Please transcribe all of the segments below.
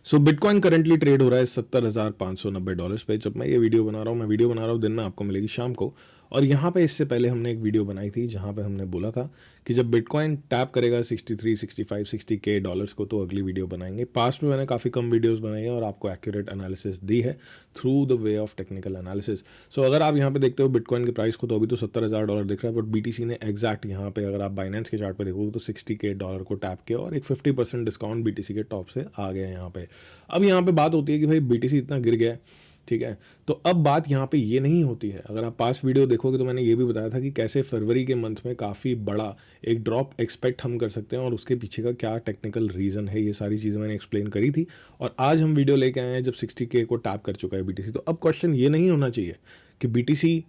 सो bitcoin currently trade हो रहा है $70,590 पे। जब मैं ये वीडियो बना रहा हूँ, मैं वीडियो बना रहा हूँ दिन में, आपको मिलेगी शाम को। और यहाँ पे इससे पहले हमने एक वीडियो बनाई थी जहाँ पे हमने बोला था कि जब बिटकॉइन टैप करेगा 63, 65, 60K डॉलर्स को तो अगली वीडियो बनाएंगे। पास्ट में मैंने काफ़ी कम वीडियोस बनाई है और आपको एक्यूरेट एनालिसिस दी है through the way of technical analysis. So अगर आप यहाँ पे देखते हो बिटकॉइन के प्राइस को, तो अभी तो $70,000 दिख रहा है, बट BTC ने एग्जैक्ट यहाँ पे अगर आप बाइनेंस के चार्ट पे देखोगे तो $60K को टैप किया और एक 50% डिस्काउंट BTC के टॉप से आ गया है यहाँ पे। अब यहाँ पे बात होती है कि भाई BTC इतना गिर गया है, ठीक है, तो अब बात यहाँ पे ये नहीं होती है। अगर आप पास्ट वीडियो देखोगे तो मैंने ये भी बताया था कि कैसे फरवरी के मंथ में काफ़ी बड़ा एक ड्रॉप एक्सपेक्ट हम कर सकते हैं और उसके पीछे का क्या टेक्निकल रीज़न है, ये सारी चीज़ें मैंने एक्सप्लेन करी थी। और आज हम वीडियो लेके आए हैं जब 60K को टैप कर चुका है BTC। तो अब क्वेश्चन ये नहीं होना चाहिए कि BTC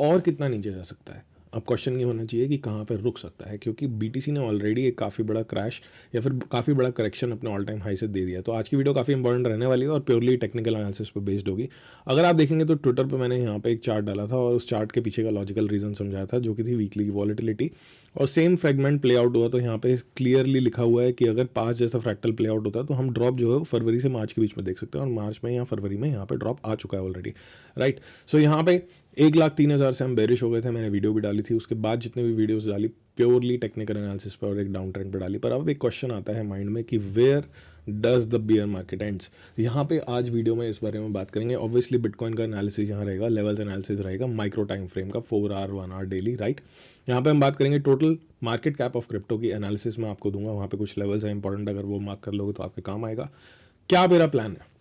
और कितना नीचे जा सकता है, अब क्वेश्चन ये होना चाहिए कि कहाँ पर रुक सकता है, क्योंकि BTC ने ऑलरेडी एक काफ़ी बड़ा क्रैश या फिर काफ़ी बड़ा करेक्शन अपने ऑल टाइम हाई से दे दिया। तो आज की वीडियो काफ़ी इंपॉर्टेंट रहने वाली है और प्योरली टेक्निकल एनालिसिस पर बेस्ड होगी। अगर आप देखेंगे तो ट्विटर पे मैंने यहाँ पे एक चार्ट डाला था और उस चार्ट के पीछे का लॉजिकल रीज़न समझाया था, जो कि थी वीकली की वॉलेटिलिटी। और सेम फ्रेगमेंट प्ले आउट हुआ, तो यहाँ पे क्लियरली लिखा हुआ है कि अगर 5 जैसा फ्रैक्टल प्ले आउट होता है तो हम ड्रॉप जो है फरवरी से मार्च के बीच में देख सकते हैं, और मार्च में या फरवरी में यहाँ पे ड्रॉप आ चुका है ऑलरेडी, राइट। सो यहाँ पे 1,03,000 से हम बेरिश हो गए थे, मैंने वीडियो भी डाली थी। उसके बाद जितने भी वीडियोस डाली प्योरली टेक्निकल एनालिसिस पर और एक डाउन ट्रेंड पर डाली। पर अब एक क्वेश्चन आता है माइंड में कि where does the bear market ends. यहाँ पे आज वीडियो में इस बारे में बात करेंगे। ऑब्वियसली बिटकॉइन का एनालिसिस यहाँ रहेगा, लेवल्स एनालिसिस रहेगा, माइक्रो टाइम फ्रेम का 4 आवर 1 आवर डेली, राइट। यहाँ पे हम बात करेंगे total market cap of crypto की एनालिसिस में आपको दूंगा, वहाँ पे कुछ लेवल्स हैं इंपॉर्टेंट, अगर वो मार्क कर लोगे तो आपके काम आएगा। क्या मेरा प्लान है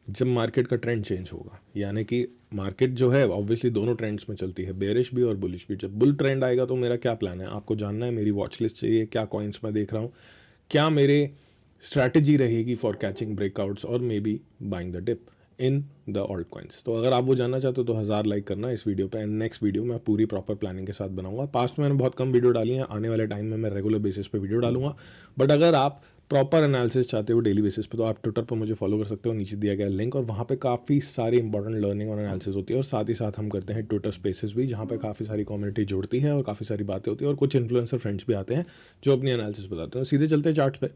जब मार्केट का ट्रेंड चेंज होगा, यानी कि मार्केट जो है ऑब्वियसली दोनों ट्रेंड्स में चलती है, बेरिश भी और बुलिश भी। जब बुल ट्रेंड आएगा तो मेरा क्या प्लान है आपको जानना है। मेरी वॉच लिस्ट चाहिए, क्या कॉइन्स मैं देख रहा हूँ, क्या मेरे स्ट्रैटेजी रहेगी फॉर कैचिंग ब्रेकआउट्स और maybe buying the dip in the alt coins. तो अगर आप वो जानना चाहते हो तो 1000 लाइक करना इस वीडियो पे। एंड नेक्स्ट वीडियो मैं पूरी प्रॉपर प्लानिंग के साथ बनाऊंगा। पास्ट में मैंने बहुत कम वीडियो डाली हैं, आने वाले टाइम में मैं रेगुलर बेसिस पे वीडियो डालूंगा। बट अगर आप प्रॉपर एनालिसिस चाहते हो डेली बेसिस पे तो आप ट्विटर पर मुझे फॉलो कर सकते हो, नीचे दिया गया लिंक, और वहाँ पे काफ़ी सारी इंपॉर्टेंट लर्निंग और एनालिसिस होती है। और साथ ही साथ हम करते हैं ट्विटर स्पेसेस भी, जहाँ पे काफ़ी सारी कम्युनिटी जुड़ती है और काफ़ी सारी बातें होती है, और कुछ इन्फ्लुएंसर फ्रेंड्स भी आते हैं जो अपनी एनालिसिस बताते हैं। सीधे चलते हैं चार्ट्स पे।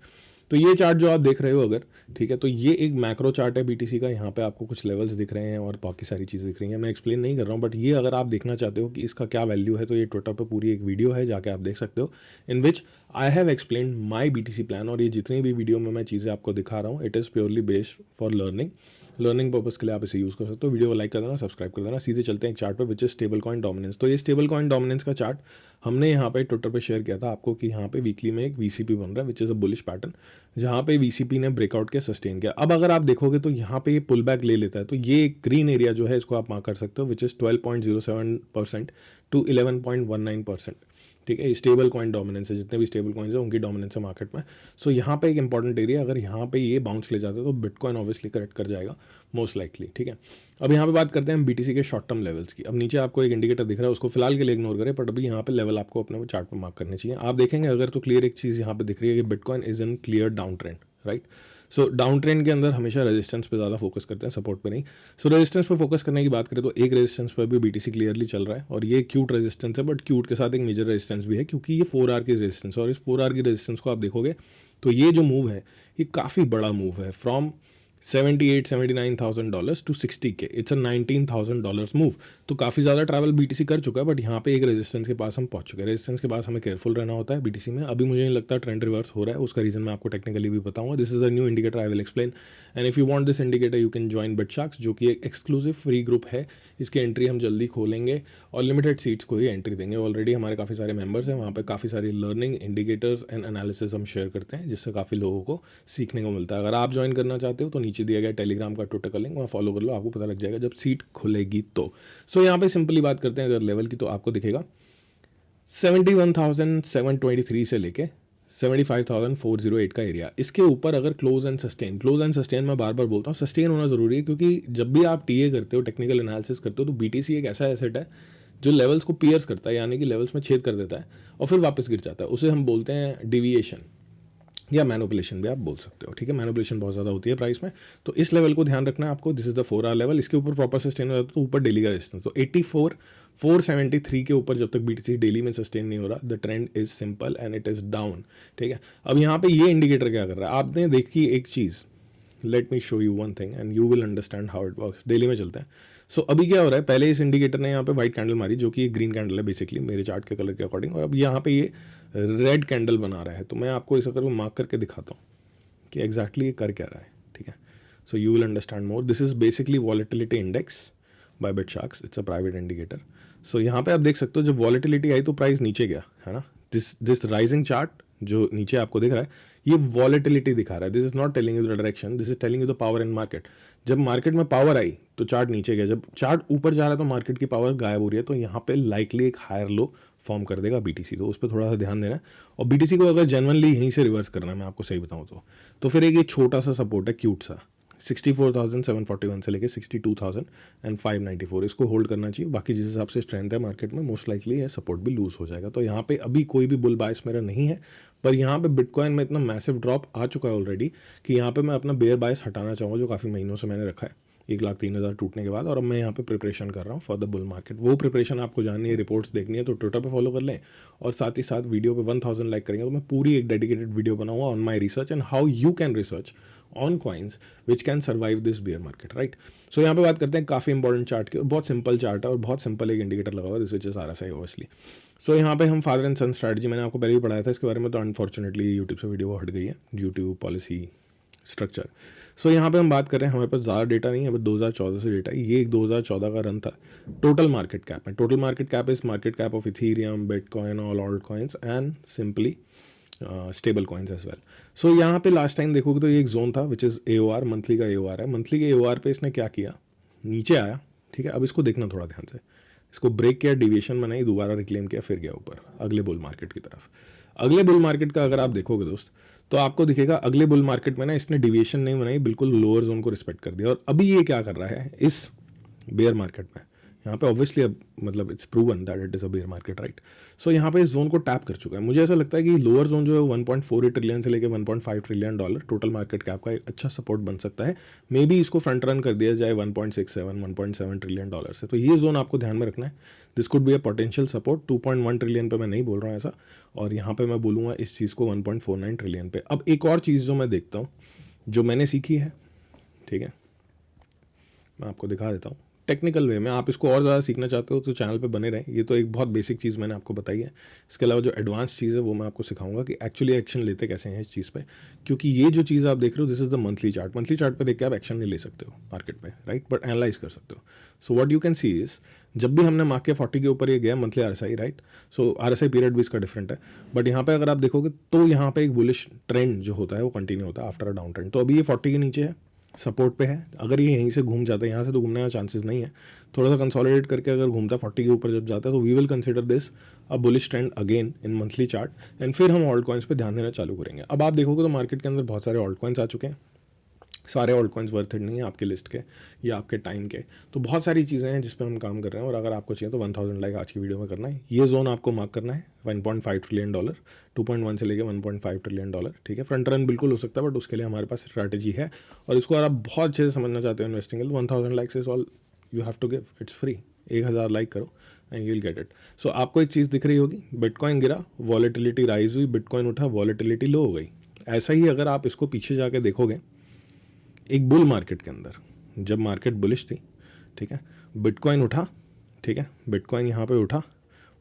तो ये चार्ट जो आप देख रहे हो अगर, ठीक है, तो ये एक मैक्रो चार्ट है BTC का। यहाँ पे आपको कुछ लेवल्स दिख रहे हैं और बाकी सारी चीज़ें दिख रही हैं, मैं एक्सप्लेन नहीं कर रहा हूँ। बट ये अगर आप देखना चाहते हो कि इसका क्या वैल्यू है तो ये ट्विटर पर पूरी एक वीडियो है, जाके आप देख सकते हो, in which I have explain my BTC plan. और ये जितनी भी वीडियो में मैं चीज़ें आपको दिखा रहा हूँ, it is purely based for learning purpose के लिए आप इसे यूज़ कर सकते हो। वीडियो को लाइक कर देना, सब्सक्राइब कर देना। सीधे चलते हैं एक चार्ट पर which is stable coin dominance. तो ये स्टेबल कॉइन डोमिनेंस का चार्ट हमने यहाँ पे ट्विटर पे शेयर किया था आपको कि यहाँ पे वीकली में एक VCP बन रहा है which is a bullish pattern, जहाँ पे VCP ने ब्रेकआउट के सस्टेन किया। अब अगर आप देखोगे तो यहाँ पे ये पुल बैक ले लेता है, तो ये ग्रीन एरिया जो है इसको आप मार्क कर सकते हो विच इज़ 12.07% टू 11.19%, ठीक है। स्टेबल कॉइन डोमिनेंस है, जितने भी स्टेबल कॉइन्स है उनकी डोमिनेंस है मार्केट में। सो यहाँ पे एक इंपॉर्टेंट एरिया, अगर यहाँ पे ये बाउंस ले जाता है तो बिटकॉइन ऑब्वियसली करेक्ट कर जाएगा मोस्ट लाइकली, ठीक है। अब यहाँ पे बात करते हैं हम BTC के शॉर्ट टर्म लेवल्स की। अब नीचे आपको एक इंडिकेटर दिख रहा है, उसको फिलहाल के लिए इग्नोर करें, बट अभी यहाँ पे लेवल आपको अपने चार्ट पर मार्क करने चाहिए। आप देखेंगे अगर तो क्लियर एक चीज़ यहाँ पे दिख रही है कि bitcoin is in clear down trend, right. So down trend के अंदर हमेशा रेजिस्टेंस पे ज़्यादा फोकस करते हैं, सपोर्ट पे नहीं। सो रेजिस्टेंस पे फोकस करने की बात करें तो एक रेजिस्टेंस पर भी BTC क्लियरली चल रहा है, और ये क्यूट रेजिस्टेंस है, बट क्यूट के साथ एक मेजर रेजिस्टेंस भी है, क्योंकि ये 4 आवर की रेजिस्टेंस है। और इस 4 आवर की रेजिस्टेंस को आप देखोगे तो ये जो मूव है ये काफ़ी बड़ा मूव है, from $78,000-$79,000 to 60K। It's a $19,000 move. तो काफ़ी ज़्यादा ट्रैवल BTC कर चुका है, बट यहाँ पे एक रेजिस्टेंस के पास हम पहुँच चुके हैं। रेजिस्टेंस के पास हमें केयरफुल रहना होता है BTC में। अभी मुझे नहीं लगता ट्रेंड रिवर्स हो रहा है, उसका रीज़न मैं आपको टेक्निकली भी बताऊंगा। This is a new indicator, I will explain. And if you want this indicator you can join BitSharks, जो कि एक एक्सक्लूसिव फ्री ग्रुप है। इसकी एंट्री हम जल्दी खोलेंगे और लिमिटेड सीट्स को ही एंट्री देंगे। ऑलरेडी हमारे काफ़ी सारे मेंबर्स हैं, वहाँ पे काफ़ी सारी लर्निंग, इंडिकेटर्स एंड एनालिसिस हम शेयर करते हैं, जिससे काफ़ी लोगों को सीखने को मिलता है। अगर आप ज्वाइन करना चाहते हो तो नीचे दिया गया टेलीग्राम का ट्विटर का लिंक, वहाँ फॉलो कर लो, आपको पता लग जाएगा जब सीट खुलेगी तो। सो यहाँ पे सिंपली बात करते हैं अगर लेवल की, तो आपको दिखेगा 71,723 से लेके 75,408 का एरिया। इसके ऊपर अगर क्लोज एंड सस्टेन मैं बार बार बोलता हूँ, सस्टेन होना ज़रूरी है, क्योंकि जब भी आप TA करते हो, टेक्निकल एनालिसिस करते हो, तो BTC एक ऐसा एसेट है जो लेवल्स को पियर्स करता है, यानी कि लेवल्स में छेद कर देता है और फिर वापस गिर जाता है। उसे हम बोलते हैं डिविएशन या मैनिपुलेशन भी आप बोल सकते हो, ठीक है। मैनिपुलेशन बहुत ज़्यादा होती है प्राइस में, तो इस लेवल को ध्यान रखना है आपको। This is the 4 hour level. इसके ऊपर प्रॉपर सस्टेन हो जाता है तो ऊपर डेली का रेजिस्टेंस, तो 84,473 के ऊपर जब तक BTC डेली में सस्टेन नहीं हो रहा, the trend is simple and it is down, ठीक है। अब यहाँ पे ये इंडिकेटर क्या कर रहा है, आपने देखी एक चीज़ let me show you one thing and you will understand how it works. Daily में चलते हैं। सो अभी क्या हो रहा है, पहले इस इंडिकेटर ने यहाँ पे वाइट कैंडल मारी जो कि एक ग्रीन कैंडल है बेसिकली मेरे चार्ट के कलर के अकॉर्डिंग, और अब यहाँ पे ये रेड कैंडल बना रहा है। तो मैं आपको इस अगर मार्क करके दिखाता हूँ कि एग्जैक्टली ये कर क्या रहा है, ठीक है। So you will understand more. This is basically volatility index by BitSharks, it's a private indicator. So यहाँ पे आप देख सकते हो जब वॉलेटिलिटी आई तो प्राइस नीचे गया, है ना। दिस राइजिंग चार्ट जो नीचे आपको दिख रहा है ये वॉलेटिलिटी दिखा रहा है। This is not telling you the direction, this is telling you the power in market. जब मार्केट में पावर आई तो चार्ट नीचे गया, जब चार्ट ऊपर जा रहा है तो मार्केट की पावर गायब हो रही है, तो यहाँ पे लाइकली एक हायर लो फॉर्म कर देगा बीटीसी। तो उस पर थोड़ा सा ध्यान देना है। और बीटीसी को अगर जेन्युइनली यहीं से रिवर्स करना है, मैं आपको सही बताऊँ तो फिर एक ये छोटा सा सपोर्ट है क्यूट सा 64,741 से लेके 62,594, इसको होल्ड करना चाहिए। बाकी जिस हिसाब से स्ट्रेंथ है मार्केट में मोस्ट लाइकली ये सपोर्ट भी लूज हो जाएगा। तो यहाँ पे अभी कोई भी बुल बायस मेरा नहीं है, पर यहाँ पे बिटकॉइन में इतना मैसिव ड्रॉप आ चुका है ऑलरेडी कि यहाँ पे मैं अपना बेयर बायस हटाना चाहूँगा जो काफ़ी महीनों से मैंने रखा है 1,03,000 टूटने के बाद। और अब मैं यहाँ पे प्रिपरेशन कर रहा हूँ फॉर द बुल मार्केट। वो प्रिपरेशन आपको जाननी है, रिपोर्ट्स देखनी है तो ट्विटर पे फॉलो कर लें, और साथ ही साथ वीडियो पे 1000 लाइक करेंगे तो मैं पूरी एक डेडिकेटेड वीडियो बनाऊंगा on my research and how you can research on coins which can survive this bear market, right. So यहाँ पे बात करते हैं काफ़ी इंपॉर्टेंट चार्ट की, और बहुत सिंपल चार्ट है और बहुत सिंपल एक इंडिकेटर लगा हुआ है, this which is RSI obviously. So यहाँ पे हम फादर एंड सन स्ट्रैटेजी मैंने आपको पहले भी पढ़ाया था इसके बारे में, तो अनफॉर्चुनेटली यूट्यूब से वीडियो हट गई है ड्यू टू पॉलिसी स्ट्रक्चर। सो यहाँ पे हम बात कर रहे हैं, हमारे पास ज़्यादा डेटा नहीं है, बट 2014 से डेटा है। ये एक 2014 का रन था। टोटल मार्केट कैप है, total market cap is market cap of ethereum, bitcoin, all alt coins and simply stable coins as well. So यहाँ पे लास्ट टाइम देखोगे तो ये एक जोन था विच इज़ AOR, मंथली का AOR है। मंथली के AOR पे इसने क्या किया, नीचे आया, ठीक है। अब इसको देखना थोड़ा ध्यान से, इसको ब्रेक किया, डिविएशन बनाई, दोबारा रिक्लेम किया, फिर गया ऊपर अगले बुल मार्केट की तरफ। अगले बुल मार्केट का अगर आप देखोगे दोस्त तो आपको दिखेगा अगले बुल मार्केट में ना इसने डिविएशन नहीं बनाई, बिल्कुल लोअर जोन को रिस्पेक्ट कर दिया। और अभी ये क्या कर रहा है इस बेयर मार्केट में, यहाँ पे ऑब्वियसली अब मतलब it's proven that it is a bear market, right. So यहाँ पे इस जोन को टैप कर चुका है। मुझे ऐसा लगता है कि लोअर जोन जो है 1.48 ट्रिलियन से लेकर 1.5 trillion dollar total market cap का एक अच्छा सपोर्ट बन सकता है। मे बी इसको फ्रंट रन कर दिया जाए 1.67 ट्रिलियन डॉलर से। तो ये जोन आपको ध्यान में रखना है। This could be a potential support. 2.1 trillion पे मैं नहीं बोल रहा हूँ ऐसा, और यहाँ पे मैं बोलूँगा इस चीज़ को 1.49 ट्रिलियन पे। अब एक और चीज़ जो मैं देखता हूँ जो मैंने सीखी है, ठीक है, मैं आपको दिखा देता हूँ टेक्निकल वे में। आप इसको और ज़्यादा सीखना चाहते हो तो चैनल पे बने रहें। ये तो एक बहुत बेसिक चीज़ मैंने आपको बताई है। इसके अलावा जो एडवांस चीज़ है वो मैं आपको सिखाऊंगा कि एक्चुअली एक्शन लेते कैसे हैं इस चीज़ पे, क्योंकि ये जो चीज़ आप देख रहे हो this is the monthly chart. Monthly chart पे देख के आप एक्शन नहीं ले सकते हो मार्केट पे, राइट, बट एनालाइज कर सकते हो। So what you can see is, जब भी हमने मार्क के 40 के ऊपर ये गया मंथली RSI, राइट, सो RSI पीरियड भी इसका डिफरेंट है, बट यहाँ पे अगर आप देखोगे तो यहाँ पे एक बुलिश ट्रेंड जो होता है वो कंटिन्यू होता है आफ्टर अ डाउन ट्रेंड। तो अभी ये 40 के नीचे है, सपोर्ट पे है। अगर ये यहीं से घूम जाता है, यहाँ से तो घूमने का चांसेस नहीं है, थोड़ा सा कंसोलिडेट करके अगर घूमता है 40 के ऊपर जब जाता है तो we will consider this a bullish trend again in monthly chart, and फिर हम ऑल्ट कॉइन्स पे ध्यान देना चालू करेंगे। अब आप देखोगे तो मार्केट के अंदर बहुत सारे ऑल्ट कॉइन्स आ चुके हैं। सारे ऑल्ट कॉइन्स वर्थ इट नहीं है आपके लिस्ट के या आपके टाइम के, तो बहुत सारी चीज़ें हैं जिस पर हम काम कर रहे हैं। और अगर आपको चाहिए तो 1000 लाइक आज की वीडियो में करना है। ये जोन आपको मार्क करना है 1.5 ट्रिलियन डॉलर, 2.1 से लेके 1.5 ट्रिलियन डॉलर, ठीक है। फ्रंट रन बिल्कुल हो सकता है, बट उसके लिए हमारे पास स्ट्रैटेजी है। और इसको अगर आप बहुत अच्छे से समझना चाहते हो इन्वेस्टिंग के लिए, 1000 likes is all you have to give, it's free. 1000 like करो and you will get it. So आपको एक चीज़ दिख रही होगी, बिटकॉइन गिरा, वॉलेटिलिटी राइज हुई, बिटकॉइन उठा, वॉलेटिलिटी लो हो गई। ऐसा ही अगर आप इसको पीछे जाके देखोगे एक बुल मार्केट के अंदर, जब मार्केट बुलिश थी, ठीक है, बिटकॉइन उठा, ठीक है, बिटकॉइन यहाँ पे उठा,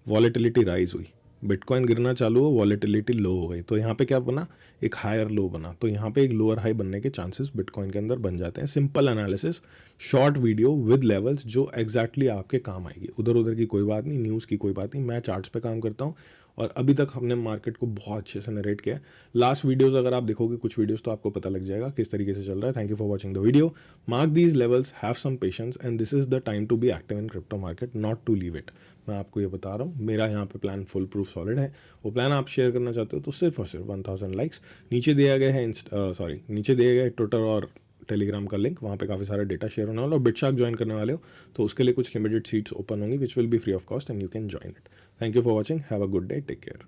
वॉलेटिलिटी राइज हुई, बिटकॉइन गिरना चालू हो, वॉलेटिलिटी लो हो गई, तो यहाँ पे क्या बना, एक हायर लो बना। तो यहाँ पे एक लोअर हाई बनने के चांसेस बिटकॉइन के अंदर बन जाते हैं। Simple analysis, short video with levels जो एग्जैक्टली आपके काम आएगी। उधर उधर की कोई बात नहीं, न्यूज़ की कोई बात नहीं, मैं चार्ट्स पे काम करता हूँ और अभी तक हमने मार्केट को बहुत अच्छे से नरेट किया है। लास्ट वीडियोस अगर आप देखोगे कुछ वीडियोस तो आपको पता लग जाएगा किस तरीके से चल रहा है। Thank you for watching the video. Mark these levels, have some patience and this is the time to be active in crypto market, not to leave it. मैं आपको ये बता रहा हूँ, मेरा यहाँ पे प्लान फुल प्रूफ सॉलिड है। वो प्लान आप शेयर करना चाहते हो तो सिर्फ और सिर्फ 1000 लाइक्स। नीचे दिया गया है नीचे दिया गया है ट्विटर और टेलीग्राम का लिंक, वहाँ पे काफ़ी सारा डेटा शेयर होने वाला है। और बिटशार्क ज्वाइन करने वाले हो तो उसके लिए कुछ लिमिटेड सीट्स ओपन होंगी which will be free of cost and you can join it. Thank you for watching, have a good day, take care.